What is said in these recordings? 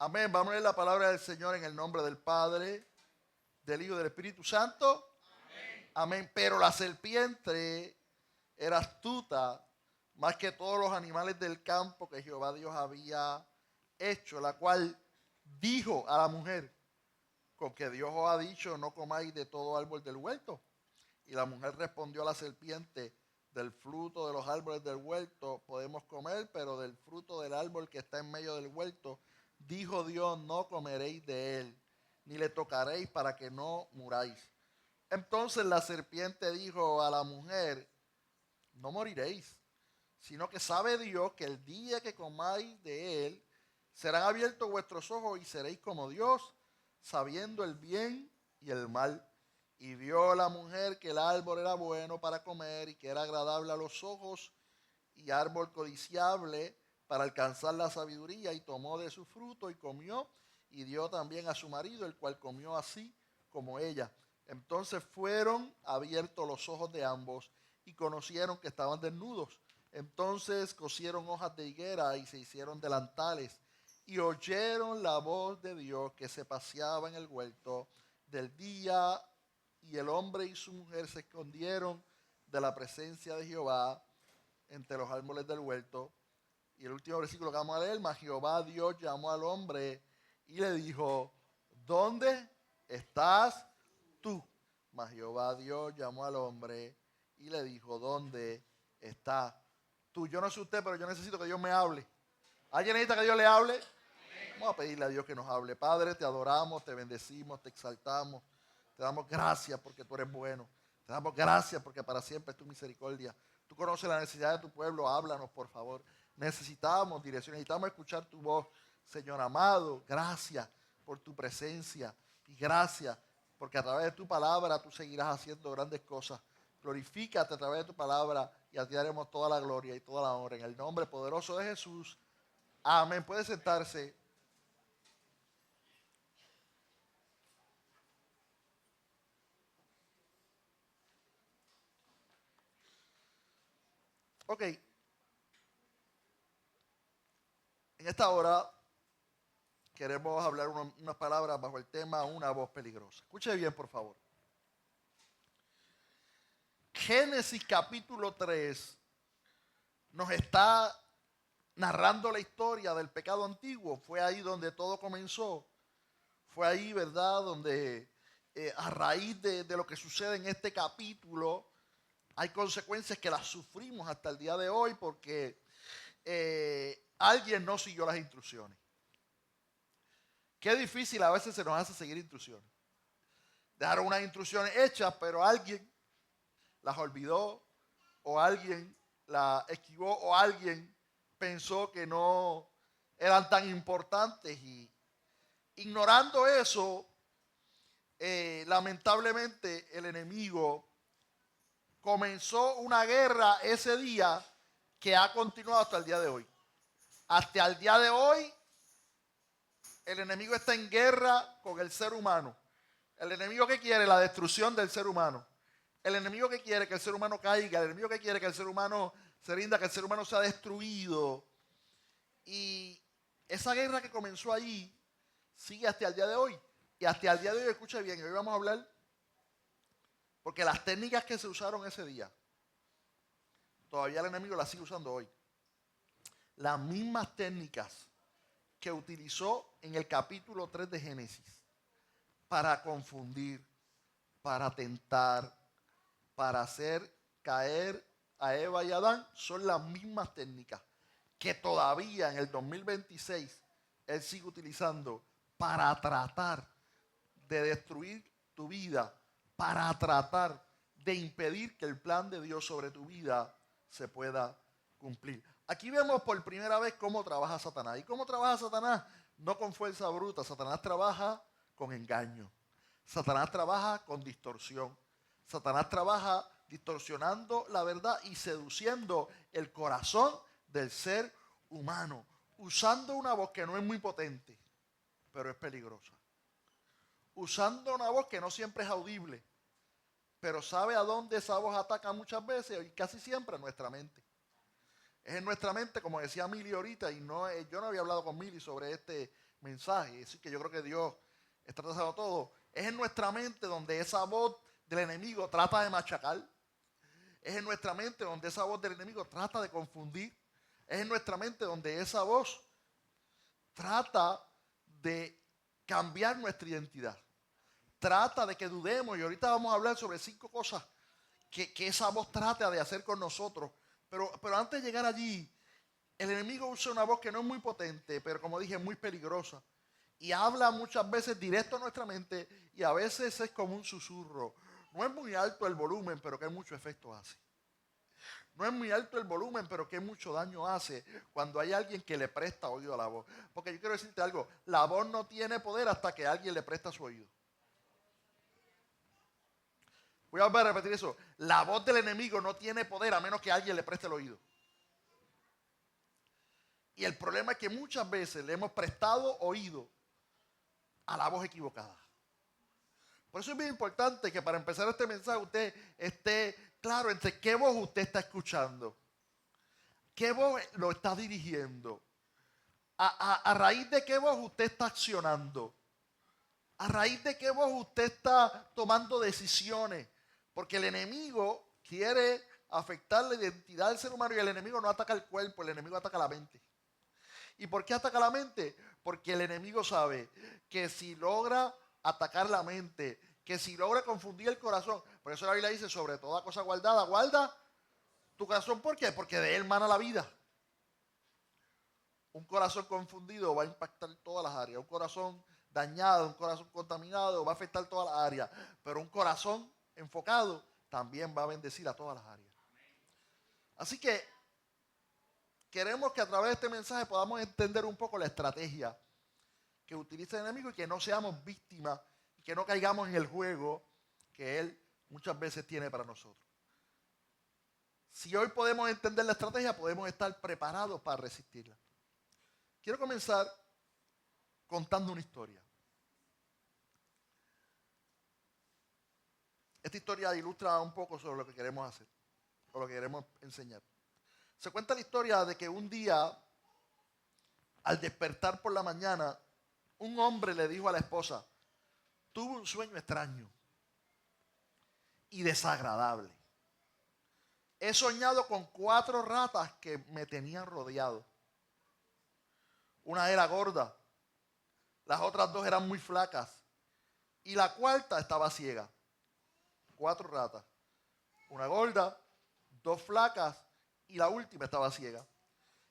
Amén. Vamos a leer la palabra del Señor en el nombre del Padre, del Hijo y del Espíritu Santo. Amén. Amén. Pero la serpiente era astuta más que todos los animales del campo que Jehová Dios había hecho, la cual dijo a la mujer: con que Dios os ha dicho, no comáis de todo árbol del huerto. Y la mujer respondió a la serpiente: del fruto de los árboles del huerto podemos comer, pero del fruto del árbol que está en medio del huerto, dijo Dios, no comeréis de él, ni le tocaréis para que no muráis. Entonces la serpiente dijo a la mujer: no moriréis, sino que sabe Dios que el día que comáis de él, serán abiertos vuestros ojos y seréis como Dios, sabiendo el bien y el mal. Y vio la mujer que el árbol era bueno para comer y que era agradable a los ojos y árbol codiciable para alcanzar la sabiduría, y tomó de su fruto y comió, y dio también a su marido, el cual comió así como ella. Entonces fueron abiertos los ojos de ambos y conocieron que estaban desnudos. Entonces cosieron hojas de higuera y se hicieron delantales, y oyeron la voz de Dios que se paseaba en el huerto del día, y el hombre y su mujer se escondieron de la presencia de Jehová entre los árboles del huerto. Y el último versículo que vamos a leer: mas Jehová Dios llamó al hombre y le dijo: ¿dónde estás tú? Mas Jehová Dios llamó al hombre y le dijo: ¿dónde estás tú? Yo no sé usted, pero yo necesito que Dios me hable. ¿Alguien necesita que Dios le hable? Vamos a pedirle a Dios que nos hable. Padre, te adoramos, te bendecimos, te exaltamos. Te damos gracias porque tú eres bueno. Te damos gracias porque para siempre es tu misericordia. Tú conoces la necesidad de tu pueblo. Háblanos, por favor. Necesitamos dirección. Necesitamos escuchar tu voz. Señor amado, gracias por tu presencia. Y gracias porque a través de tu palabra tú seguirás haciendo grandes cosas. Glorifícate a través de tu palabra y a ti daremos toda la gloria y toda la honra. En el nombre poderoso de Jesús. Amén. Puede sentarse. Ok, en esta hora queremos hablar unas palabras bajo el tema una voz peligrosa. Escuche bien, por favor. Génesis capítulo 3 nos está narrando la historia del pecado antiguo. Fue ahí donde todo comenzó. Fue ahí, ¿verdad?, donde a raíz de lo que sucede en este capítulo, hay consecuencias que las sufrimos hasta el día de hoy porque alguien no siguió las instrucciones. Qué difícil a veces se nos hace seguir instrucciones. Dejaron unas instrucciones hechas, pero alguien las olvidó, o alguien las esquivó, o alguien pensó que no eran tan importantes, y ignorando eso, lamentablemente el enemigo comenzó una guerra ese día que ha continuado hasta el día de hoy. Hasta el día de hoy el enemigo está en guerra con el ser humano. El enemigo que quiere la destrucción del ser humano. El enemigo que quiere que el ser humano caiga. El enemigo que quiere que el ser humano se rinda, que el ser humano sea destruido. Y esa guerra que comenzó allí sigue hasta el día de hoy. Y hasta el día de hoy, escuche bien, hoy vamos a hablar, porque las técnicas que se usaron ese día, todavía el enemigo las sigue usando hoy. Las mismas técnicas que utilizó en el capítulo 3 de Génesis para confundir, para tentar, para hacer caer a Eva y a Adán, son las mismas técnicas que todavía en el 2026 él sigue utilizando para tratar de destruir tu vida, para tratar de impedir que el plan de Dios sobre tu vida se pueda cumplir. Aquí vemos por primera vez cómo trabaja Satanás. ¿Y cómo trabaja Satanás? No con fuerza bruta. Satanás trabaja con engaño. Satanás trabaja con distorsión. Satanás trabaja distorsionando la verdad y seduciendo el corazón del ser humano, usando una voz que no es muy potente, pero es peligrosa. Usando una voz que no siempre es audible, pero sabe a dónde esa voz ataca muchas veces y casi siempre a nuestra mente. Es en nuestra mente, como decía Mili ahorita, y no, yo no había hablado con Mili sobre este mensaje, así que yo creo que Dios está trazando todo. Es en nuestra mente donde esa voz del enemigo trata de machacar. Es en nuestra mente donde esa voz del enemigo trata de confundir. Es en nuestra mente donde esa voz trata de cambiar nuestra identidad. Trata de que dudemos, y ahorita vamos a hablar sobre 5 cosas que esa voz trata de hacer con nosotros. Pero antes de llegar allí, el enemigo usa una voz que no es muy potente, pero como dije, muy peligrosa. Y habla muchas veces directo a nuestra mente y a veces es como un susurro. No es muy alto el volumen, pero que mucho efecto hace. No es muy alto el volumen, pero que mucho daño hace cuando hay alguien que le presta oído a la voz. Porque yo quiero decirte algo, la voz no tiene poder hasta que alguien le presta su oído. Voy a volver a repetir eso. La voz del enemigo no tiene poder a menos que alguien le preste el oído. Y el problema es que muchas veces le hemos prestado oído a la voz equivocada. Por eso es bien importante que para empezar este mensaje usted esté claro entre qué voz usted está escuchando. ¿Qué voz lo está dirigiendo? ¿A raíz de qué voz usted está accionando? ¿A raíz de qué voz usted está tomando decisiones? Porque el enemigo quiere afectar la identidad del ser humano y el enemigo no ataca el cuerpo, el enemigo ataca la mente. ¿Y por qué ataca la mente? Porque el enemigo sabe que si logra atacar la mente, que si logra confundir el corazón, por eso la Biblia dice, sobre toda cosa guardada, guarda tu corazón. ¿Por qué? Porque de él mana la vida. Un corazón confundido va a impactar todas las áreas. Un corazón dañado, un corazón contaminado va a afectar todas las áreas. Pero un corazón enfocado también va a bendecir a todas las áreas. Así que queremos que a través de este mensaje podamos entender un poco la estrategia que utiliza el enemigo y que no seamos víctimas y que no caigamos en el juego que él muchas veces tiene para nosotros. Si hoy podemos entender la estrategia, podemos estar preparados para resistirla. Quiero comenzar contando una historia. Esta historia ilustra un poco sobre lo que queremos hacer o lo que queremos enseñar. Se cuenta la historia de que un día, al despertar por la mañana, un hombre le dijo a la esposa: tuve un sueño extraño y desagradable. He soñado con 4 ratas que me tenían rodeado. Una era gorda, las otras 2 eran muy flacas y la cuarta estaba ciega. 4 ratas, una gorda, 2 flacas y la última estaba ciega.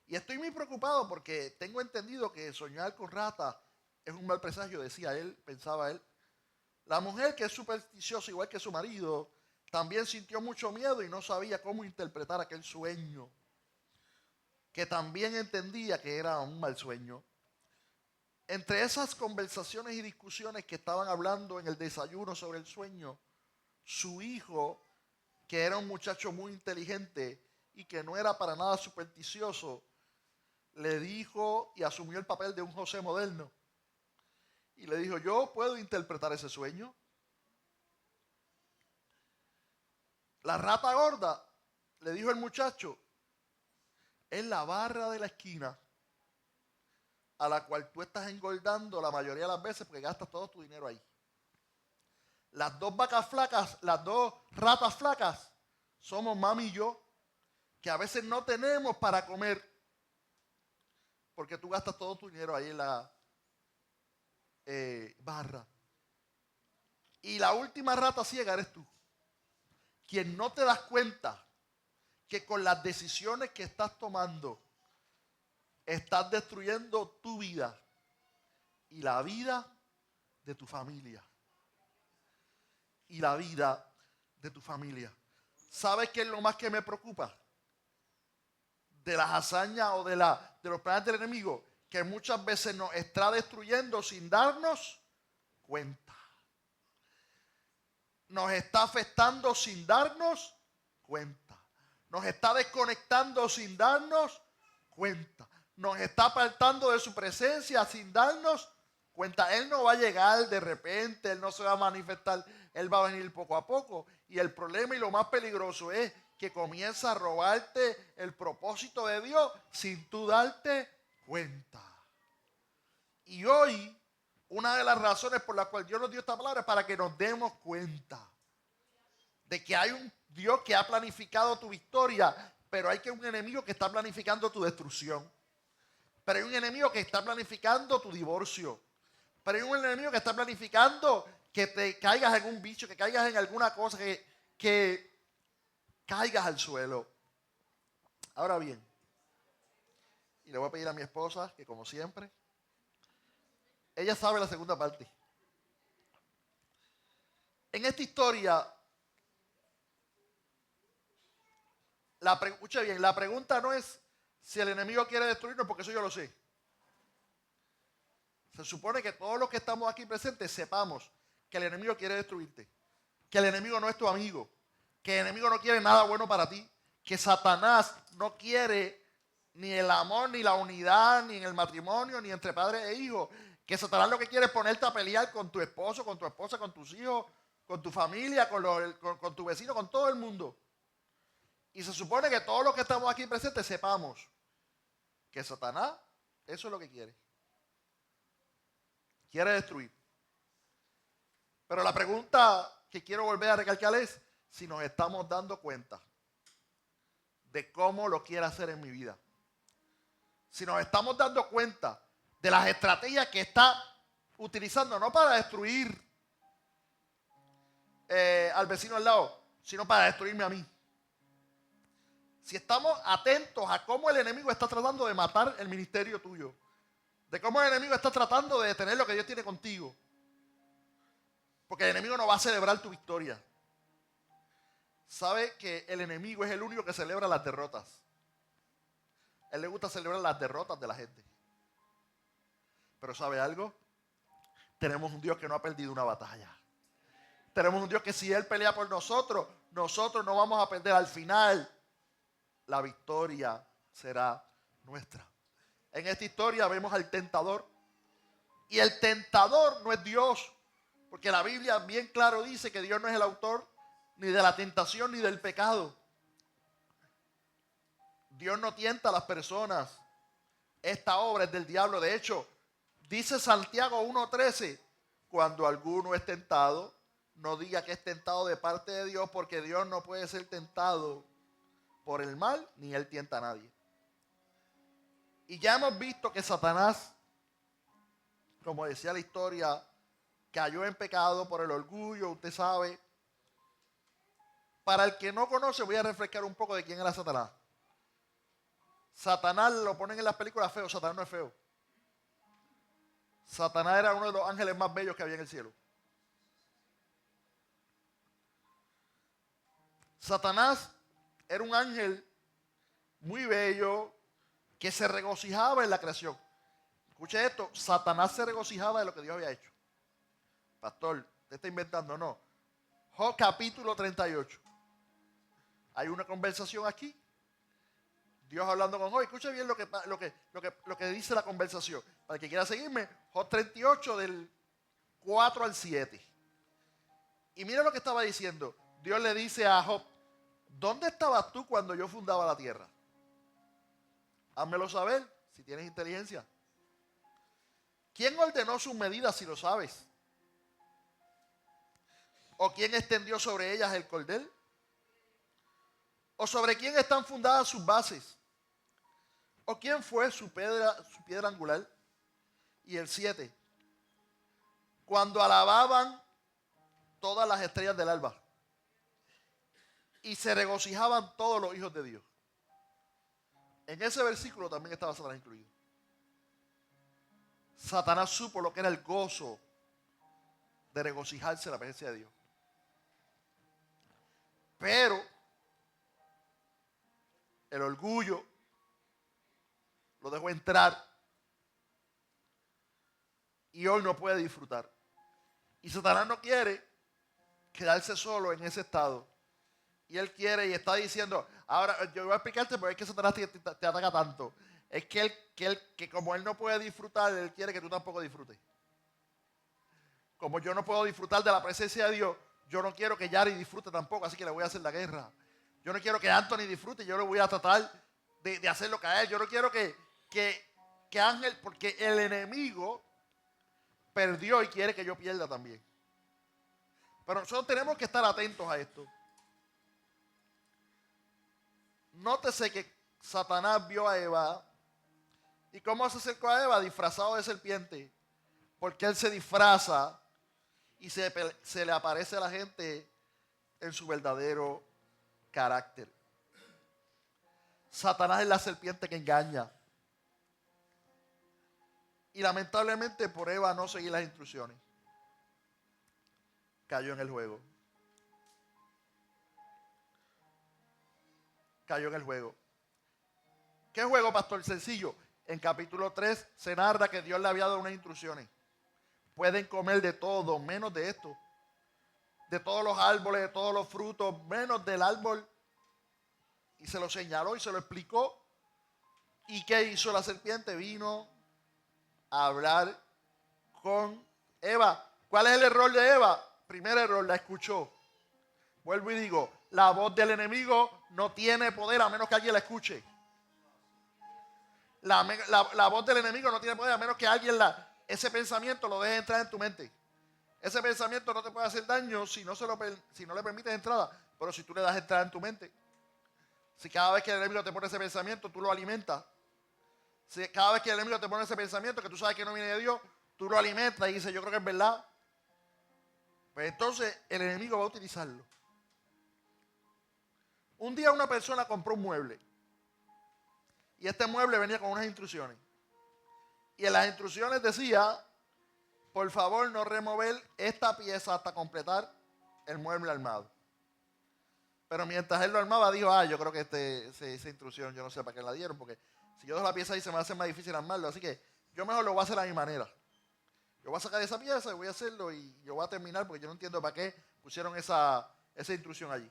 Y estoy muy preocupado porque tengo entendido que soñar con ratas es un mal presagio, decía él, pensaba él. La mujer, que es supersticiosa igual que su marido, también sintió mucho miedo y no sabía cómo interpretar aquel sueño, que también entendía que era un mal sueño. Entre esas conversaciones y discusiones que estaban hablando en el desayuno sobre el sueño, su hijo, que era un muchacho muy inteligente y que no era para nada supersticioso, le dijo y asumió el papel de un José moderno. Y le dijo: yo puedo interpretar ese sueño. La rata gorda, le dijo el muchacho, es la barra de la esquina a la cual tú estás engordando la mayoría de las veces porque gastas todo tu dinero ahí. Las 2 vacas flacas, las 2 ratas flacas, somos mami y yo, que a veces no tenemos para comer porque tú gastas todo tu dinero ahí en la barra. Y la última rata ciega eres tú, quien no te das cuenta que con las decisiones que estás tomando estás destruyendo tu vida y la vida de tu familia. Y la vida de tu familia. ¿Sabes qué es lo más que me preocupa? De las hazañas o de los planes del enemigo, que muchas veces nos está destruyendo sin darnos cuenta. Nos está afectando sin darnos cuenta. Nos está desconectando sin darnos cuenta. Nos está apartando de su presencia sin darnos cuenta. Él no va a llegar de repente, Él no se va a manifestar, Él va a venir poco a poco. Y el problema y lo más peligroso es que comienza a robarte el propósito de Dios sin tú darte cuenta. Y hoy, una de las razones por las cuales Dios nos dio esta palabra es para que nos demos cuenta de que hay un Dios que ha planificado tu victoria, pero hay un enemigo que está planificando tu destrucción. Pero hay un enemigo que está planificando tu divorcio. Pero hay un enemigo que está planificando que te caigas en un bicho, que caigas en alguna cosa, que caigas al suelo. Ahora bien, y le voy a pedir a mi esposa que, como siempre, ella sabe la segunda parte. En esta historia, escucha bien, la pregunta no es si el enemigo quiere destruirnos, porque eso yo lo sé. Se supone que todos los que estamos aquí presentes sepamos que el enemigo quiere destruirte, que el enemigo no es tu amigo, que el enemigo no quiere nada bueno para ti, que Satanás no quiere ni el amor, ni la unidad, ni en el matrimonio, ni entre padre e hijo, que Satanás lo que quiere es ponerte a pelear con tu esposo, con tu esposa, con tus hijos, con tu familia, con tu vecino, con todo el mundo. Y se supone que todos los que estamos aquí presentes sepamos que Satanás, eso es lo que quiere. Quiere destruir. Pero la pregunta que quiero volver a recalcar es si nos estamos dando cuenta de cómo lo quiere hacer en mi vida. Si nos estamos dando cuenta de las estrategias que está utilizando, no para destruir al vecino al lado, sino para destruirme a mí. Si estamos atentos a cómo el enemigo está tratando de matar el ministerio tuyo, de cómo el enemigo está tratando de detener lo que Dios tiene contigo. Porque el enemigo no va a celebrar tu victoria. Sabe que el enemigo es el único que celebra las derrotas. A él le gusta celebrar las derrotas de la gente. Pero ¿sabe algo? Tenemos un Dios que no ha perdido una batalla. Tenemos un Dios que si Él pelea por nosotros, nosotros no vamos a perder. Al final, la victoria será nuestra. En esta historia vemos al tentador. Y el tentador no es Dios. Porque la Biblia bien claro dice que Dios no es el autor ni de la tentación ni del pecado. Dios no tienta a las personas. Esta obra es del diablo. De hecho, dice Santiago 1:13, cuando alguno es tentado, no diga que es tentado de parte de Dios, porque Dios no puede ser tentado por el mal, ni Él tienta a nadie. Y ya hemos visto que Satanás, como decía la historia, cayó en pecado por el orgullo, usted sabe. Para el que no conoce, voy a refrescar un poco de quién era Satanás. Satanás lo ponen en las películas feo. Satanás no es feo. Satanás era uno de los ángeles más bellos que había en el cielo. Satanás era un ángel muy bello que se regocijaba en la creación. Escuche esto, Satanás se regocijaba de lo que Dios había hecho. Pastor, ¿te está inventando? No. Job capítulo 38. Hay una conversación aquí. Dios hablando con Job. Escuche bien lo que dice la conversación. Para el que quiera seguirme, Job 38 del 4 al 7. Y mira lo que estaba diciendo. Dios le dice a Job, ¿dónde estabas tú cuando yo fundaba la tierra? Házmelo saber, si tienes inteligencia. ¿Quién ordenó sus medidas si lo sabes? ¿O quién extendió sobre ellas el cordel? ¿O sobre quién están fundadas sus bases? ¿O quién fue su piedra angular? Y el 7. Cuando alababan todas las estrellas del alba y se regocijaban todos los hijos de Dios. En ese versículo también estaba Satanás incluido. Satanás supo lo que era el gozo de regocijarse en la presencia de Dios. Pero el orgullo lo dejó entrar y hoy no puede disfrutar. Y Satanás no quiere quedarse solo en ese estado. Y él quiere y está diciendo, ahora yo voy a explicarte por qué Satanás te ataca tanto. Es que como él no puede disfrutar, él quiere que tú tampoco disfrutes. Como yo no puedo disfrutar de la presencia de Dios, yo no quiero que Yari disfrute tampoco, así que le voy a hacer la guerra. Yo no quiero que Anthony disfrute, yo lo voy a tratar de hacerlo caer. Yo no quiero que Ángel, porque el enemigo perdió y quiere que yo pierda también. Pero nosotros tenemos que estar atentos a esto. Nótese que Satanás vio a Eva. ¿Y cómo se acercó a Eva? Disfrazado de serpiente. Porque él se disfraza y se le aparece a la gente en su verdadero carácter. Satanás es la serpiente que engaña. Y lamentablemente por Eva no seguir las instrucciones, cayó en el juego. Cayó en el juego. ¿Qué juego, pastor? Sencillo. En capítulo 3 se narra que Dios le había dado unas instrucciones. Pueden comer de todo, menos de esto. De todos los árboles, de todos los frutos, menos del árbol. Y se lo señaló y se lo explicó. ¿Y qué hizo la serpiente? Vino a hablar con Eva. ¿Cuál es el error de Eva? Primer error, la escuchó. Vuelvo y digo, la voz del enemigo no tiene poder a menos que alguien la escuche. La voz del enemigo no tiene poder a menos que alguien ese pensamiento lo deje entrar en tu mente. Ese pensamiento no te puede hacer daño si no le permites entrada, pero si tú le das entrada en tu mente. Si cada vez que el enemigo te pone ese pensamiento, tú lo alimentas. Si cada vez que el enemigo te pone ese pensamiento que tú sabes que no viene de Dios, tú lo alimentas y dices, yo creo que es verdad. Pues entonces el enemigo va a utilizarlo. Un día una persona compró un mueble. Y este mueble venía con unas instrucciones. Y en las instrucciones decía, por favor no remover esta pieza hasta completar el mueble armado. Pero mientras él lo armaba, dijo, yo creo que esa instrucción, yo no sé para qué la dieron, porque si yo dejo la pieza ahí se me va a hacer más difícil armarlo. Así que yo mejor lo voy a hacer a mi manera. Yo voy a sacar esa pieza y voy a hacerlo y yo voy a terminar porque yo no entiendo para qué pusieron esa instrucción allí.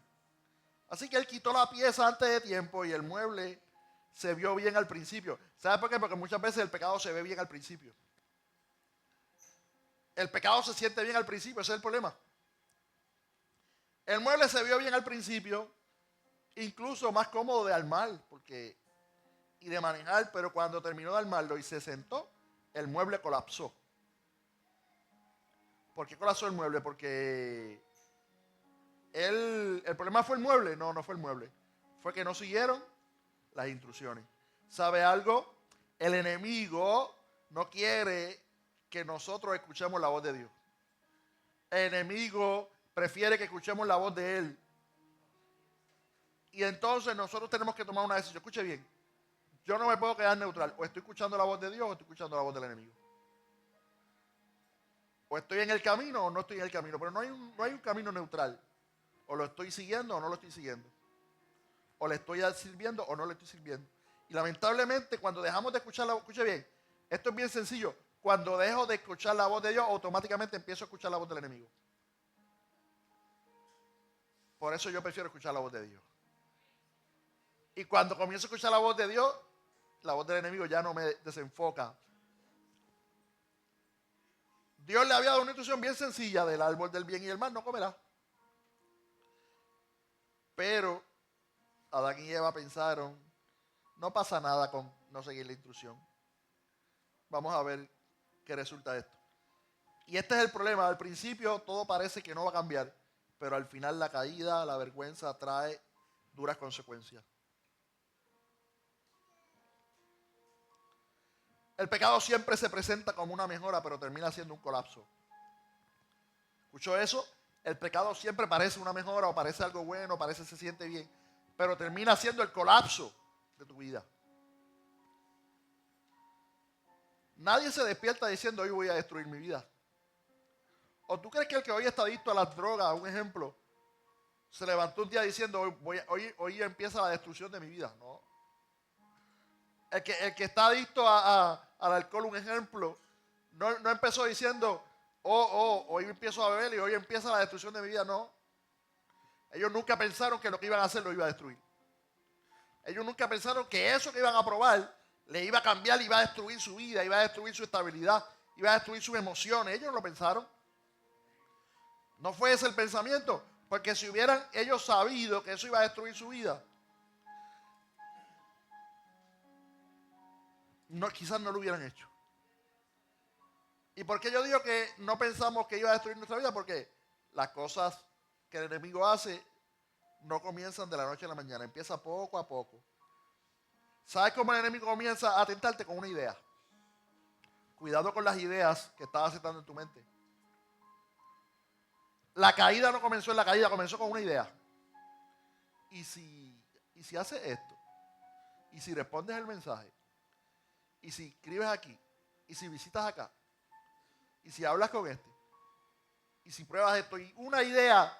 Así que él quitó la pieza antes de tiempo y el mueble se vio bien al principio. ¿Sabe por qué? Porque muchas veces el pecado se ve bien al principio. El pecado se siente bien al principio, ese es el problema. El mueble se vio bien al principio, incluso más cómodo de armar y de manejar, pero cuando terminó de armarlo y se sentó, el mueble colapsó. ¿Por qué colapsó el mueble? Porque el problema fue el mueble. No fue el mueble. Fue que no siguieron las instrucciones. ¿Sabe algo? El enemigo no quiere que nosotros escuchemos la voz de Dios. El enemigo prefiere que escuchemos la voz de Él. Y entonces nosotros tenemos que tomar una decisión. Escuche bien. Yo no me puedo quedar neutral. O estoy escuchando la voz de Dios o estoy escuchando la voz del enemigo. O estoy en el camino o no estoy en el camino. Pero no hay un camino neutral. O lo estoy siguiendo o no lo estoy siguiendo. O le estoy sirviendo o no le estoy sirviendo. Y lamentablemente cuando dejamos de escuchar la voz, escuche bien, esto es bien sencillo. Cuando dejo de escuchar la voz de Dios, automáticamente empiezo a escuchar la voz del enemigo. Por eso yo prefiero escuchar la voz de Dios. Y cuando comienzo a escuchar la voz de Dios, la voz del enemigo ya no me desenfoca. Dios le había dado una instrucción bien sencilla: del árbol del bien y el mal no comerá. Pero Adán y Eva pensaron, no pasa nada con no seguir la instrucción. Vamos a ver qué resulta esto. Y este es el problema. Al principio todo parece que no va a cambiar, pero al final la caída, la vergüenza trae duras consecuencias. El pecado siempre se presenta como una mejora, pero termina siendo un colapso. ¿Escuchó eso? El pecado siempre parece una mejora o parece algo bueno, parece que se siente bien, pero termina siendo el colapso de tu vida. Nadie se despierta diciendo, hoy voy a destruir mi vida. ¿O tú crees que el que hoy está adicto a las drogas, un ejemplo, se levantó un día diciendo, hoy empieza la destrucción de mi vida? No. El que está adicto al alcohol, un ejemplo, no empezó diciendo, hoy empiezo a beber y hoy empieza la destrucción de mi vida. No. Ellos nunca pensaron que lo que iban a hacer lo iba a destruir. Ellos nunca pensaron que eso que iban a probar le iba a cambiar, iba a destruir su vida, iba a destruir su estabilidad, iba a destruir sus emociones. Ellos no lo pensaron. No fue ese el pensamiento. Porque si hubieran ellos sabido que eso iba a destruir su vida, no, quizás no lo hubieran hecho. ¿Y por qué yo digo que no pensamos que iba a destruir nuestra vida? Porque las cosas que el enemigo hace no comienzan de la noche a la mañana, empieza poco a poco. ¿Sabes cómo el enemigo comienza a tentarte? Con una idea. Cuidado con las ideas que estás aceptando en tu mente. La caída no comenzó en la caída, comenzó con una idea. ¿Y si haces esto? ¿Y si respondes el mensaje? ¿Y si escribes aquí? ¿Y si visitas acá? ¿Y si hablas con este? ¿Y si pruebas esto? Y una idea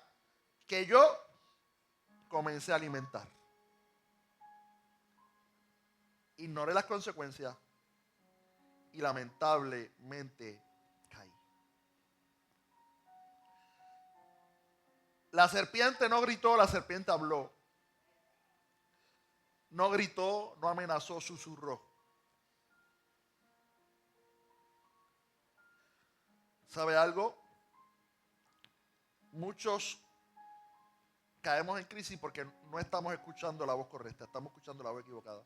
que yo comencé a alimentar. Ignoré las consecuencias y lamentablemente caí. La serpiente no gritó, la serpiente habló. No gritó, no amenazó, susurró. ¿Sabe algo? Muchos caemos en crisis porque no estamos escuchando la voz correcta, estamos escuchando la voz equivocada.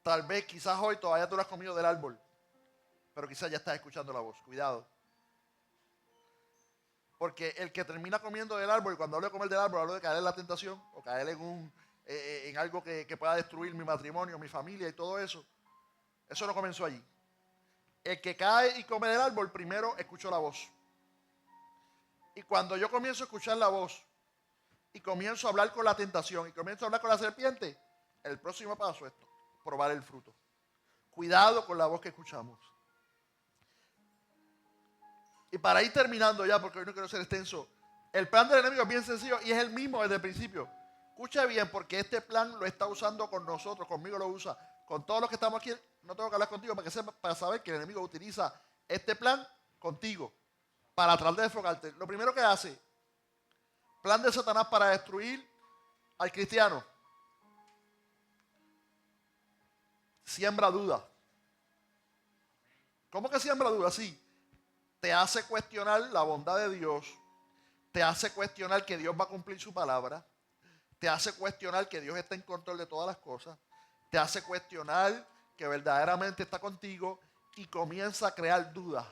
Tal vez, quizás hoy todavía tú no has comido del árbol, pero quizás ya estás escuchando la voz. Cuidado. Porque el que termina comiendo del árbol, y cuando hablo de comer del árbol, hablo de caer en la tentación o caer en algo que pueda destruir mi matrimonio, mi familia y todo eso. Eso no comenzó allí. El que cae y come del árbol, primero escuchó la voz. Y cuando yo comienzo a escuchar la voz y comienzo a hablar con la tentación y comienzo a hablar con la serpiente, el próximo paso es probar el fruto. Cuidado con la voz que escuchamos. Y para ir terminando ya, porque hoy no quiero ser extenso, el plan del enemigo es bien sencillo y es el mismo desde el principio. Escucha bien, porque este plan lo está usando con nosotros, conmigo lo usa, con todos los que estamos aquí. No tengo que hablar contigo para saber que el enemigo utiliza este plan contigo para tratar de enfocarte. Lo primero que hace, plan de Satanás para destruir al cristiano, siembra duda. ¿Cómo que siembra duda? Sí, te hace cuestionar la bondad de Dios, te hace cuestionar que Dios va a cumplir su palabra, te hace cuestionar que Dios está en control de todas las cosas, te hace cuestionar que verdaderamente está contigo y comienza a crear dudas.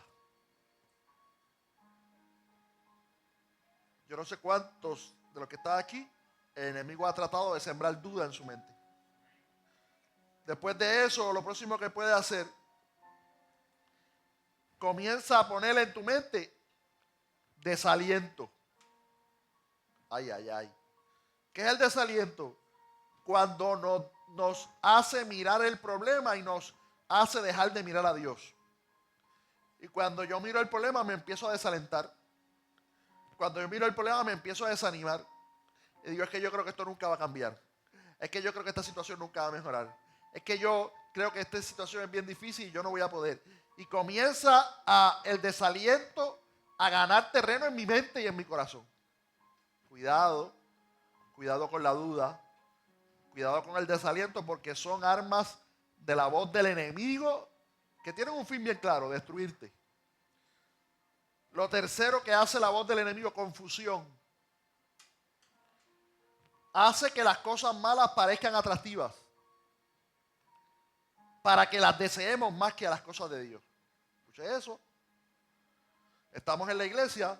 Yo no sé cuántos de los que están aquí, el enemigo ha tratado de sembrar duda en su mente. Después de eso, lo próximo que puede hacer, comienza a poner en tu mente desaliento. Ay, ay, ay. ¿Qué es el desaliento? Cuando nos hace mirar el problema y nos hace dejar de mirar a Dios. Y cuando yo miro el problema me empiezo a desalentar. Cuando yo miro el problema me empiezo a desanimar. Y digo, es que yo creo que esto nunca va a cambiar. Es que yo creo que esta situación nunca va a mejorar. Es que yo creo que esta situación es bien difícil y yo no voy a poder. Y comienza el desaliento a ganar terreno en mi mente y en mi corazón. Cuidado con la duda, cuidado con el desaliento, porque son armas de la voz del enemigo que tienen un fin bien claro, destruirte. Lo tercero que hace la voz del enemigo, confusión. Hace que las cosas malas parezcan atractivas, para que las deseemos más que a las cosas de Dios. Escuche eso. Estamos en la iglesia,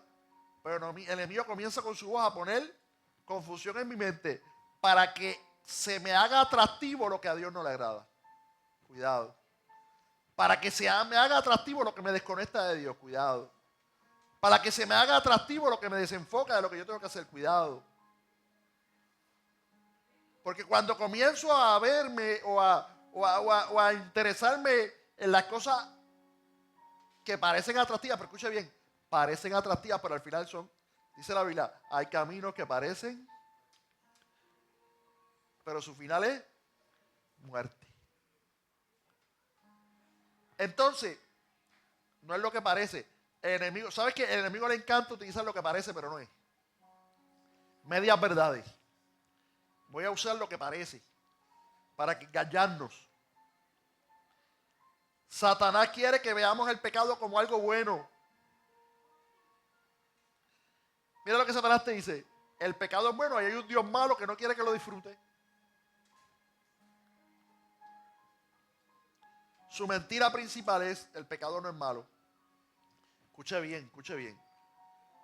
pero el enemigo comienza con su voz a poner confusión en mi mente para que se me haga atractivo lo que a Dios no le agrada. Cuidado. Para que me haga atractivo lo que me desconecta de Dios. Cuidado. Para que se me haga atractivo lo que me desenfoca de lo que yo tengo que hacer. Cuidado. Porque cuando comienzo a verme o a interesarme en las cosas que parecen atractivas, pero escuche bien, parecen atractivas, pero al final son, dice la Biblia, hay caminos que parecen, pero su final es muerte. Entonces, no es lo que parece. El enemigo, ¿sabes qué? El enemigo le encanta utilizar lo que parece, pero no es. Medias verdades. Voy a usar lo que parece para engañarnos. Satanás quiere que veamos el pecado como algo bueno. Mira lo que Satanás te dice. El pecado es bueno y hay un Dios malo que no quiere que lo disfrute. Su mentira principal es: el pecado no es malo. Escuche bien, escuche bien.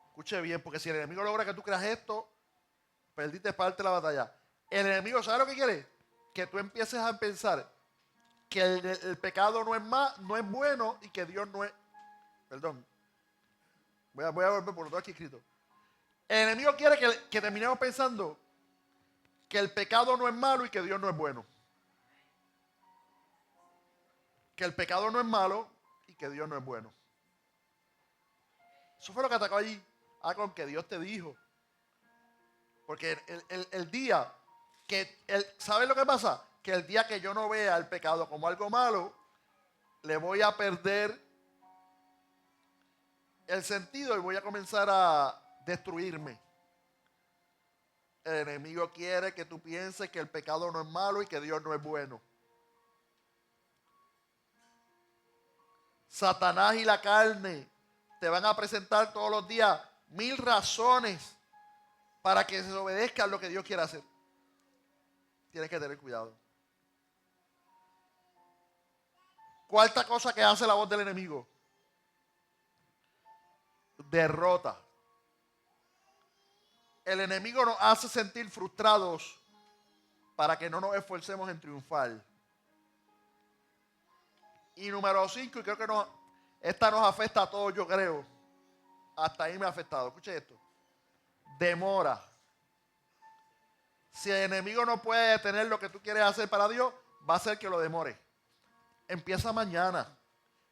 Escuche bien, porque si el enemigo logra que tú creas esto, perdiste parte de la batalla. El enemigo, ¿sabe lo que quiere? Que tú empieces a pensar que el pecado no es bueno y que Dios no es... Perdón. Voy a volver por lo que tengo aquí escrito. El enemigo quiere que terminemos pensando que el pecado no es malo y que Dios no es bueno. Que el pecado no es malo y que Dios no es bueno. Eso fue lo que atacó allí. Con que Dios te dijo. Porque el día que... ¿Sabes lo que pasa? Que el día que yo no vea el pecado como algo malo, le voy a perder el sentido y voy a comenzar a destruirme. El enemigo quiere que tú pienses que el pecado no es malo y que Dios no es bueno. Satanás y la carne te van a presentar todos los días 1000 razones para que se obedezca lo que Dios quiere hacer. Tienes que tener cuidado. Cuarta cosa que hace la voz del enemigo: derrota. El enemigo nos hace sentir frustrados para que no nos esforcemos en triunfar. Y número 5, y creo que esta nos afecta a todos, yo creo. Hasta ahí me ha afectado. Escuche esto. Demora. Si el enemigo no puede detener lo que tú quieres hacer para Dios, va a hacer que lo demore. Empieza mañana.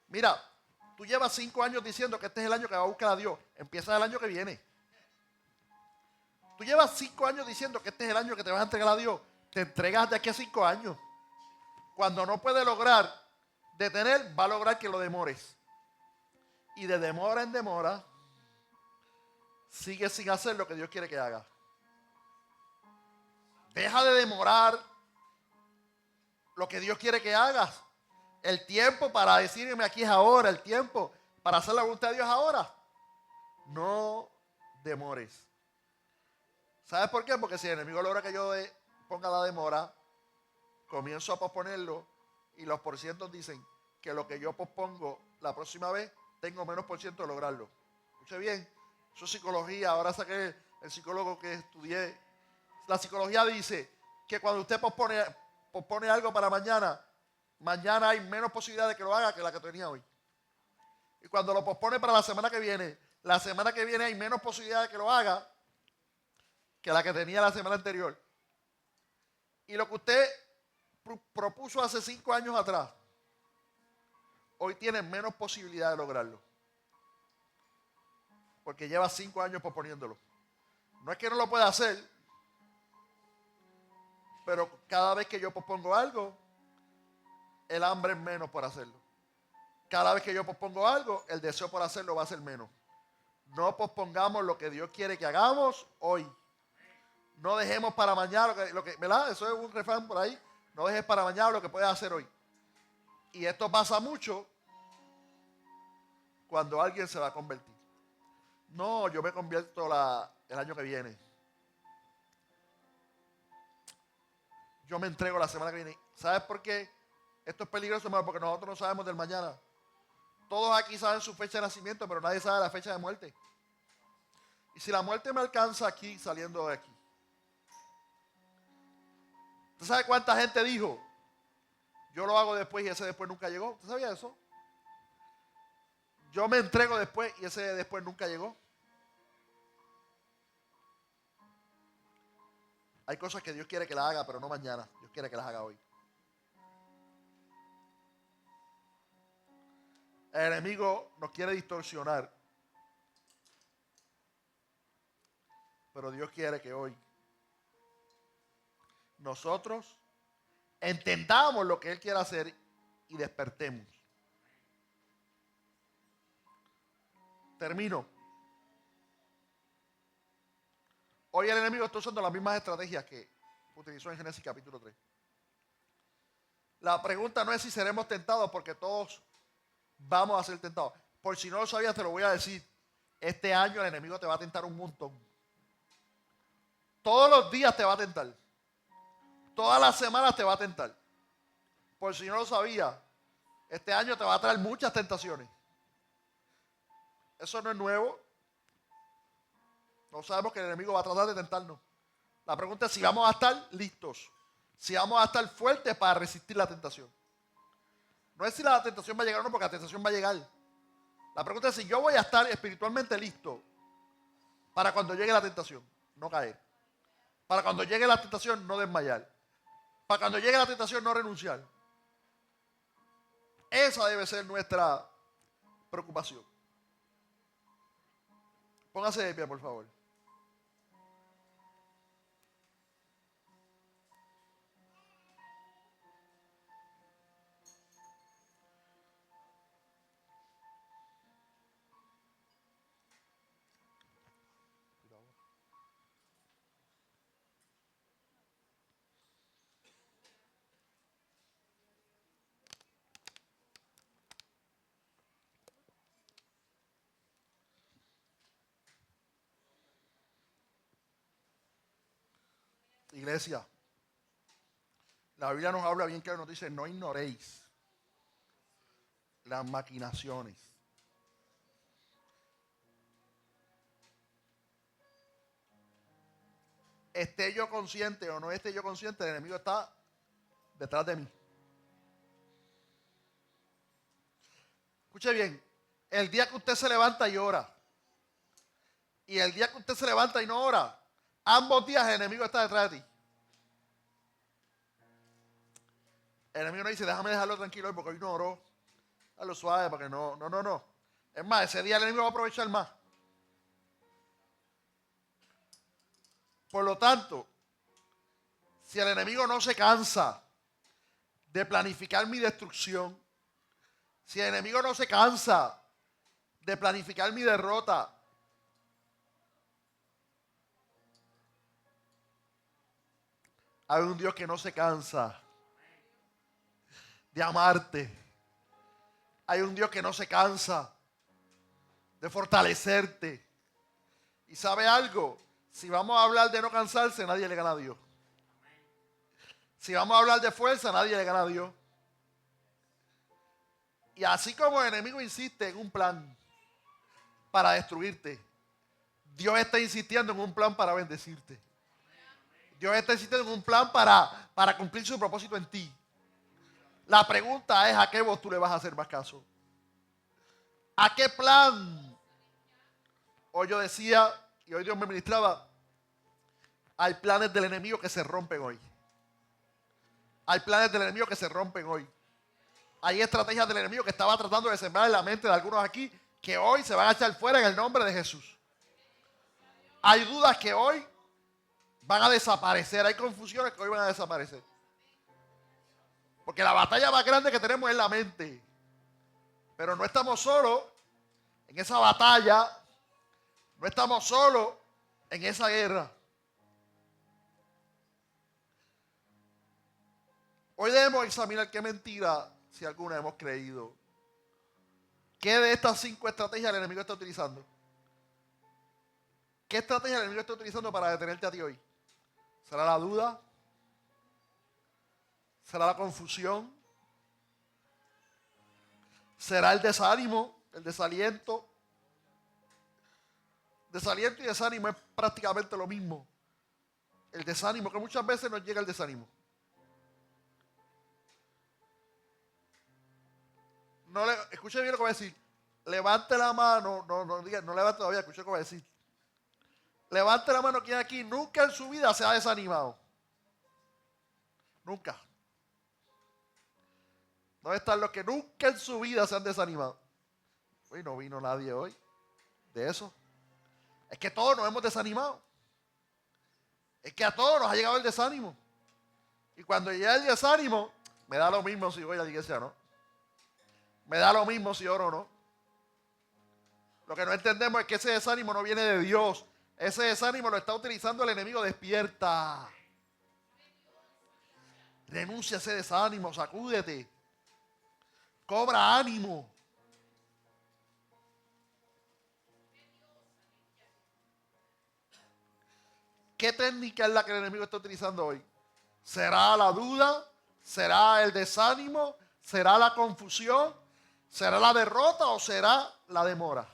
Mira, tú llevas 5 años diciendo que este es el año que va a buscar a Dios. Empieza el año que viene. Tú llevas 5 años diciendo que este es el año que te vas a entregar a Dios. Te entregas de aquí a 5 años. Cuando no puede lograr detener, va a lograr que lo demores. Y de demora en demora, sigue sin hacer lo que Dios quiere que haga. Deja de demorar lo que Dios quiere que hagas. El tiempo para decirme aquí es ahora. El tiempo para hacer la voluntad de Dios es ahora. No demores. ¿Sabes por qué? Porque si el enemigo logra que yo ponga la demora, comienzo a posponerlo y los porcientos dicen que lo que yo pospongo la próxima vez, tengo menos por ciento de lograrlo. Escuche bien, eso es psicología. Ahora saqué el psicólogo que estudié. La psicología dice que cuando usted pospone algo para mañana, mañana hay menos posibilidad de que lo haga que la que tenía hoy. Y cuando lo pospone para la semana que viene hay menos posibilidad de que lo haga que la que tenía la semana anterior. Y lo que usted propuso hace 5 años atrás, hoy tiene menos posibilidad de lograrlo. Porque lleva 5 años posponiéndolo. No es que no lo pueda hacer, pero cada vez que yo pospongo algo, el hambre es menos por hacerlo. Cada vez que yo pospongo algo, el deseo por hacerlo va a ser menos. No pospongamos lo que Dios quiere que hagamos hoy. No dejemos para mañana ¿verdad? Eso es un refrán por ahí. No dejes para mañana lo que puedes hacer hoy. Y esto pasa mucho cuando alguien se va a convertir. No, yo me convierto el año que viene. Yo me entrego la semana que viene. ¿Sabes por qué? Esto es peligroso, hermano, porque nosotros no sabemos del mañana. Todos aquí saben su fecha de nacimiento, pero nadie sabe la fecha de muerte. Y si la muerte me alcanza aquí, saliendo de aquí. ¿Usted sabe cuánta gente dijo: yo lo hago después y ese después nunca llegó? ¿Usted sabía eso? Yo me entrego después y ese después nunca llegó. Hay cosas que Dios quiere que las haga, pero no mañana. Dios quiere que las haga hoy. El enemigo nos quiere distorsionar, pero Dios quiere que hoy nosotros entendamos lo que Él quiere hacer y despertemos. Termino. Hoy el enemigo está usando las mismas estrategias que utilizó en Génesis capítulo 3. La pregunta no es si seremos tentados, porque todos vamos a ser tentados. Por si no lo sabías, te lo voy a decir. Este año el enemigo te va a tentar un montón. Todos los días te va a tentar. Todas las semanas te va a tentar. Por si no lo sabía, este año te va a traer muchas tentaciones. Eso no es nuevo. No sabemos que el enemigo va a tratar de tentarnos. La pregunta es si vamos a estar listos. Si vamos a estar fuertes para resistir la tentación. No es si la tentación va a llegar o no, porque la tentación va a llegar. La pregunta es si yo voy a estar espiritualmente listo para cuando llegue la tentación, no caer. Para cuando llegue la tentación, no desmayar. Para cuando llegue la tentación, no renunciar. Esa debe ser nuestra preocupación. Póngase de pie, por favor. Iglesia, la Biblia nos habla bien claro, nos dice, no ignoréis las maquinaciones. Esté yo consciente o no esté yo consciente, el enemigo está detrás de mí. Escuche bien, el día que usted se levanta y ora, y el día que usted se levanta y no ora, ambos días el enemigo está detrás de ti. El enemigo no dice, déjame dejarlo tranquilo hoy porque hoy no oró. Hazlo suave para que no. Es más, ese día el enemigo va a aprovechar más. Por lo tanto, si el enemigo no se cansa de planificar mi destrucción, si el enemigo no se cansa de planificar mi derrota, hay un Dios que no se cansa de amarte. Hay un Dios que no se cansa de fortalecerte. ¿Y sabe algo? Si vamos a hablar de no cansarse, nadie le gana a Dios. Si vamos a hablar de fuerza, nadie le gana a Dios. Y así como el enemigo insiste en un plan para destruirte, Dios está insistiendo en un plan para bendecirte. Dios está insistiendo en un plan para cumplir su propósito en ti. La pregunta es, ¿a qué voz tú le vas a hacer más caso? ¿A qué plan? Hoy yo decía, y hoy Dios me ministraba, hay planes del enemigo que se rompen hoy. Hay planes del enemigo que se rompen hoy. Hay estrategias del enemigo que estaba tratando de sembrar en la mente de algunos aquí, que hoy se van a echar fuera en el nombre de Jesús. Hay dudas que hoy van a desaparecer. Hay confusiones que hoy van a desaparecer. Porque la batalla más grande que tenemos es la mente. Pero no estamos solos en esa batalla. No estamos solos en esa guerra. Hoy debemos examinar qué mentira, si alguna, hemos creído. ¿Qué de estas 5 estrategias el enemigo está utilizando? ¿Qué estrategia el enemigo está utilizando para detenerte a ti hoy? ¿Será la duda? ¿Será la confusión? ¿Será el desánimo? ¿El desaliento? Desaliento y desánimo es prácticamente lo mismo. El desánimo, que muchas veces nos llega el desánimo. Escuche bien lo que voy a decir. Levante la mano, no levante todavía, escuche lo que voy a decir. Levante la mano quien aquí nunca en su vida se ha desanimado. Nunca. ¿Dónde están los que nunca en su vida se han desanimado? Hoy no vino nadie hoy de eso. Es que todos nos hemos desanimado. Es que a todos nos ha llegado el desánimo. Y cuando llega el desánimo, me da lo mismo si voy a la iglesia o no. Me da lo mismo si oro o no. Lo que no entendemos es que ese desánimo no viene de Dios. Ese desánimo lo está utilizando el enemigo. Despierta. Renuncia a ese desánimo, sacúdete. Cobra ánimo. ¿qué técnica es la que el enemigo está utilizando hoy? ¿Será la duda? ¿Será el desánimo? ¿Será la confusión? ¿Será la derrota o será la demora?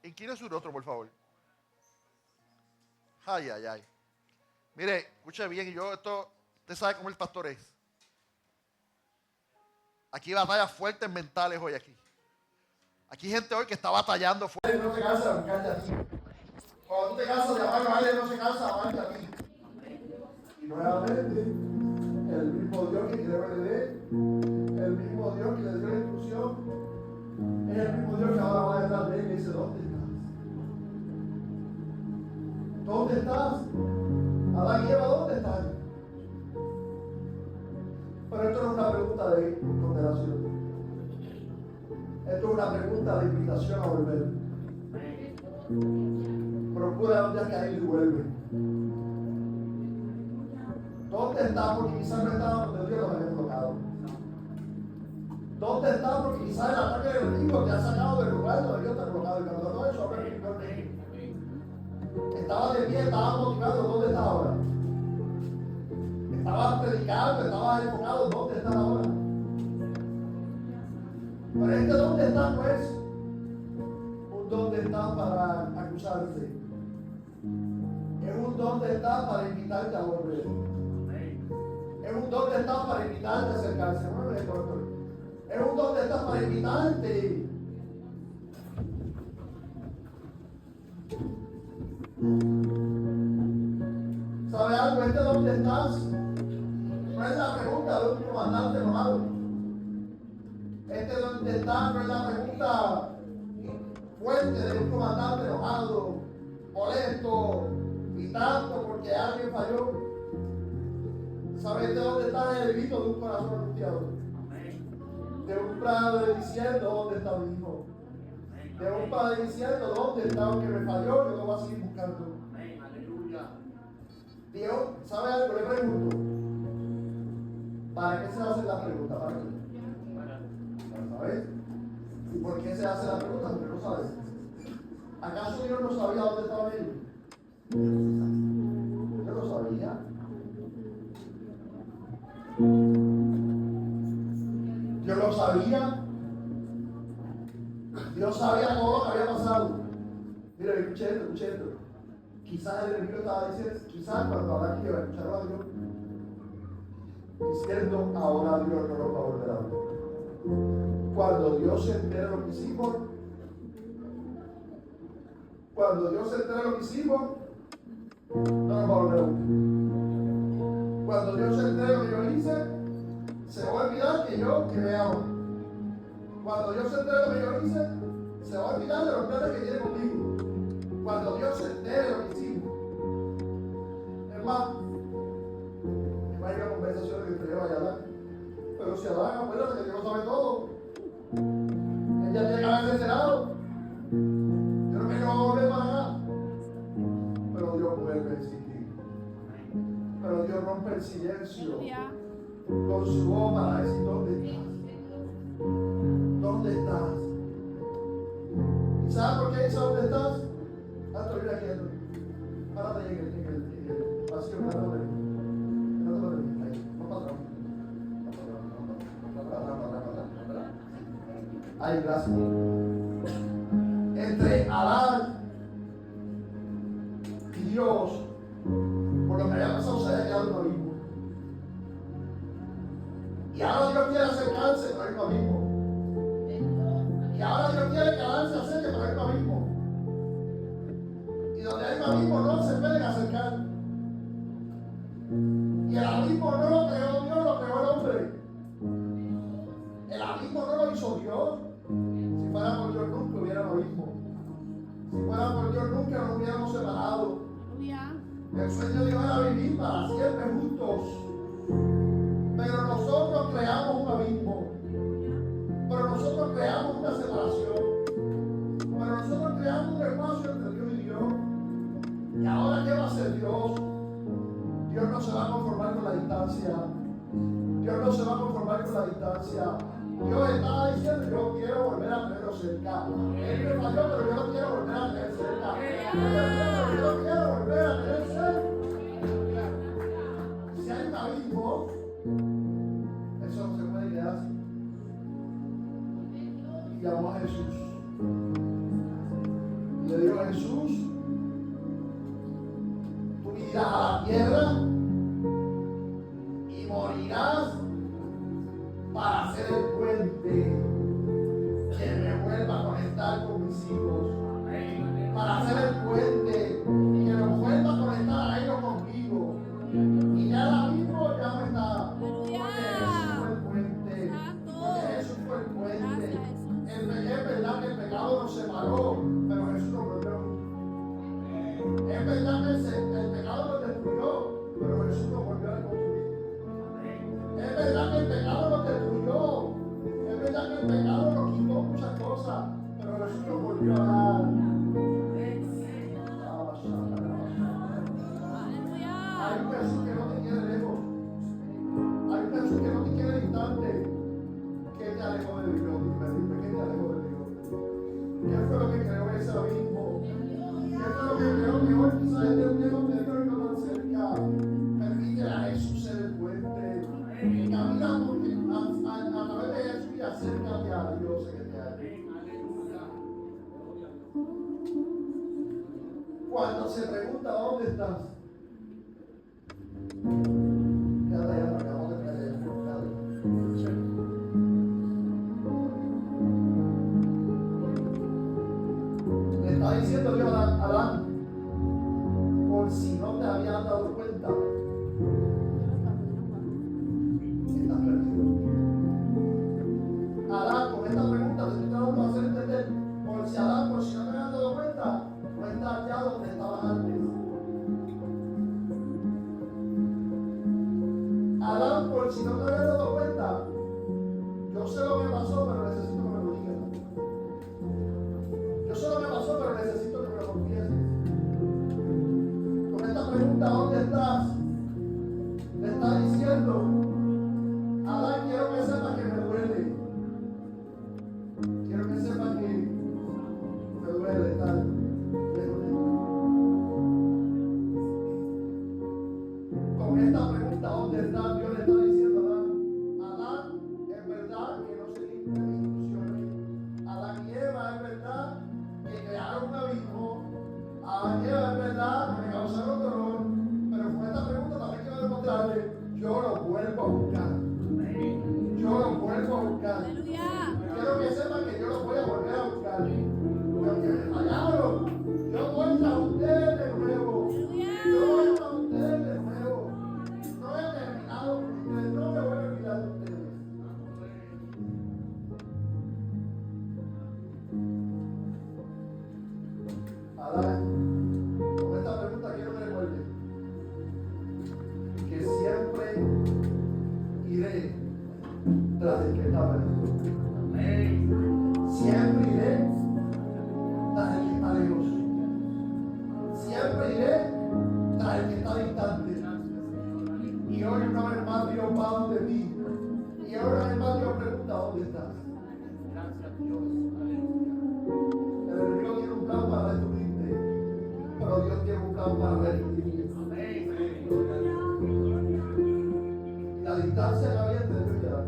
Incline su rostro, por favor. Ay, ay, ay. Mire, escuche bien, usted sabe cómo el pastor es. Aquí hay batallas fuertes mentales hoy aquí. Aquí hay gente hoy que está batallando fuerte. No se cansa de buscarte a ti. Cuando tú te cansas de amar a alguien, no se cansa de amarte a ti. Y nuevamente, el mismo Dios que creó el bebé, el mismo Dios que le dio la instrucción, es el mismo Dios que ahora va detrás de él y dice, ¿dónde estás? ¿Dónde estás? Adán y Eva, ¿dónde están? Pero esto no es una pregunta de condenación. Esto es una pregunta de invitación a volver. Procura donde has caído y vuelve. ¿Dónde estás? Porque quizás no estaba donde Dios los había colocado. ¿Dónde estás? Porque quizás el ataque del enemigo te ha sacado del lugar donde Dios te ha colocado. Y cuando todo eso, abre el Señor de él. Estabas de pie, estabas motivado. ¿Dónde estás ahora? Estabas predicando, estabas enfocado. ¿Dónde estás ahora? Pero este dónde está, pues, un dónde está para acusarte. Es un dónde está para invitarte a volver. Es un dónde está para invitarte a acercarse. Es un dónde está para invitarte. ¿Sabe algo? Este dónde estás no es la pregunta de un comandante enojado. Este donde está no es la pregunta fuerte de un comandante enojado, molesto, gritando porque alguien falló. ¿Sabes de dónde está el grito de un corazón angustiado? De un padre diciendo dónde está mi hijo. De un padre diciendo dónde está lo que me falló, yo lo voy a seguir buscando. Dios, ¿sabe algo? Le pregunto. ¿Para qué se hace la pregunta? ¿Para qué? ¿Sabes? ¿Y por qué se hace la pregunta? Porque no sabes. ¿Acaso Dios no sabía dónde estaban ellos? Dios lo sabía. Dios lo sabía. Dios sabía todo lo que había pasado. Mira, escuché esto. Quizás el enemigo estaba diciendo, quizás cuando habrá que escucharon a Dios, diciendo, ahora Dios no nos va a volver a ver. Cuando Dios se entere lo que hicimos, no nos va a volver a ver. Cuando Dios se entere lo que yo hice, se va a olvidar que me amo. Cuando Dios se entere lo que yo hice, se va a olvidar de los planes que tiene conmigo. Cuando Dios se entere lo que hicimos. Es más, hay una conversación entre Eva y Adán. Pero si Adán, acuérdate que Dios lo sabe todo. Ella tiene que haberse enterado. Yo no quiero volver para acá. Pero Dios vuelve a insistir. Pero Dios rompe el silencio con su voz para decir: ¿dónde estás? ¿Dónde estás? ¿Y sabes por qué dice dónde estás? Antes mira aquí, párate en el vacío, no para atrás. Ay, gracias. Entre Adán y Dios, por lo que había pasado, se había quedado un abismo. Y ahora Dios quiere acercarse, pero hay un abismo. Y ahora Dios quiere que Adán se acerque, pero hay un abismo. Y donde hay un abismo no se pueden acercar. Y el abismo no lo creó Dios, lo creó el hombre. El abismo no lo hizo Dios. Si fuera por Dios nunca hubiera un abismo. Si fuera por Dios nunca nos hubiéramos separado. El sueño de Dios era vivir para siempre juntos. Pero nosotros creamos un abismo. Pero nosotros creamos una separación. Pero nosotros creamos un espacio entre Dios y Dios. ¿Y ahora qué va a hacer Dios? Dios no se va a conformar con la distancia. Dios no se va a conformar con la distancia. Dios estaba diciendo, yo quiero volver a tenerlo cerca. Él me falló, pero yo lo quiero volver a tener cerca. Yo lo quiero volver a tener cerca. Si hay un abismo, eso no se puede quedar así. Y llamó a Jesús. Y le dijo a Jesús, tú irás a la tierra y morirás para hacer el puente que me vuelva a conectar con mis hijos. Para hacer el puente que nos vuelva a conectar a ellos conmigo. Y ya la mismo ya no está. Porque Jesús fue el puente. Porque Jesús fue el puente. Es verdad que el pecado nos separó, pero Jesús nos volvió. Es verdad que el pecado nos destruyó, pero Jesús nos volvió a reconstruir. Es verdad que el pecado nos destruyó. Es verdad que el pecado nos quitó muchas cosas, pero Jesús nos volvió a dar. Hay un Jesús que no te quiere lejos. Hay un Jesús que no te quiere distante. ¿Qué te alejó de Dios? Dime, ¿qué te alejó de Dios? ¿Qué fue lo que creó ese abismo? ¿Qué fue lo que creó que hoy quizás este un Dios de Dios y no tan cerca? Permítele a Jesús ser el puente. Camina porque a través de Jesús y acércate a Dios en este año. Cuando se pregunta ¿dónde estás? Le está diciendo Dios a Adán, por si no te habías dado cuenta, estás perdido. Adán, con esta pregunta te estoy tratando de hacer entender, por si Adán, por si no te habías dado cuenta, no estás ya donde estabas antes. Adán, por si no te habías dado cuenta, yo sé lo que pasó, pero necesito que me lo digas. Yo sé lo que pasó, pero necesito que me lo confieses. Con esta pregunta, ¿dónde estás? Le está diciendo, Adán, quiero que sepa que me duele. Quiero que sepa que me duele estar lejos de ti. Con esta pregunta, ¿dónde estás? Dios le está diciendo a Adán, es verdad que no seguiste mis instrucciones. Adán y Eva, es verdad que crearon un abismo. Adán y Eva, es verdad que me causaron dolor. Pero con esta pregunta también quiero demostrarle, yo lo vuelvo a buscar. Yo lo vuelvo a buscar. Quiero que sepan que yo lo voy a volver a buscar. Porque me fallaron. Yo voy a ustedes de nuevo. Yo voy a ustedes de nuevo. No he terminado con ustedes. No me voy a olvidar de ustedes. Adán, con esta pregunta quiero que recuerden que siempre iré tras el que está perdido. Siempre iré tras el que está lejos. Siempre iré tras el que está distante. Y hoy una vez más Dios va donde ti. Y ahora una vez más Dios pregunta ¿dónde estás? Gracias Dios. El enemigo tiene un plan para destruirte, pero Dios tiene un plan para redefinirte. Y la distancia que había entre Dios y Adán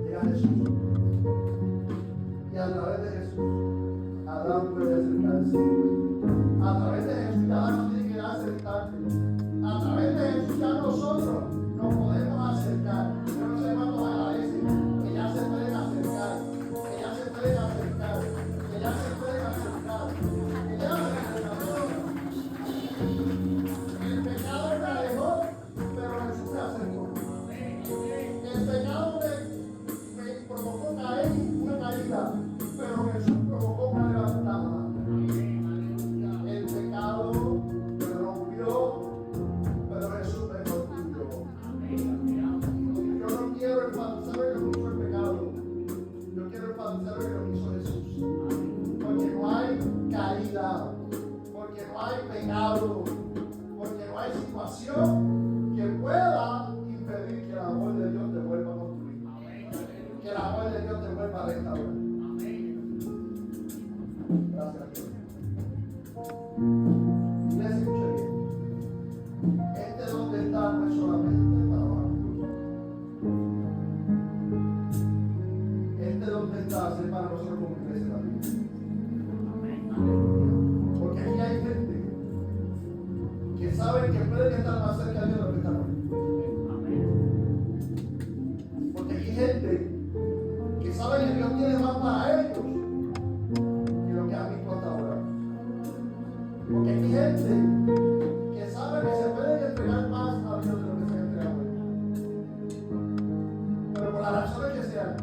llega a Jesús. Y a través de Jesús, Adán puede acercarse. A través de Jesús, Adán no tiene que quedarse distante. A través de Jesús, ya nosotros nos podemos acercar. Yo no sé cuántos agradecen que ya se pueden acercar. Que ya se pueden acercar. Que ya se pueden acercar. Que ya se pueden acercar. El pecado me alejó, pero Jesús me acercó. El pecado me provocó caer una caída, pero Jesús provocó una levantada. El pecado me rompió que estar más cerca de Dios de lo que están hoy. Porque hay gente que sabe que Dios tiene más para ellos que lo que han visto hasta ahora. Porque hay gente que sabe que se pueden entregar más a Dios de lo que se han entregado. Pero por las razones que sean,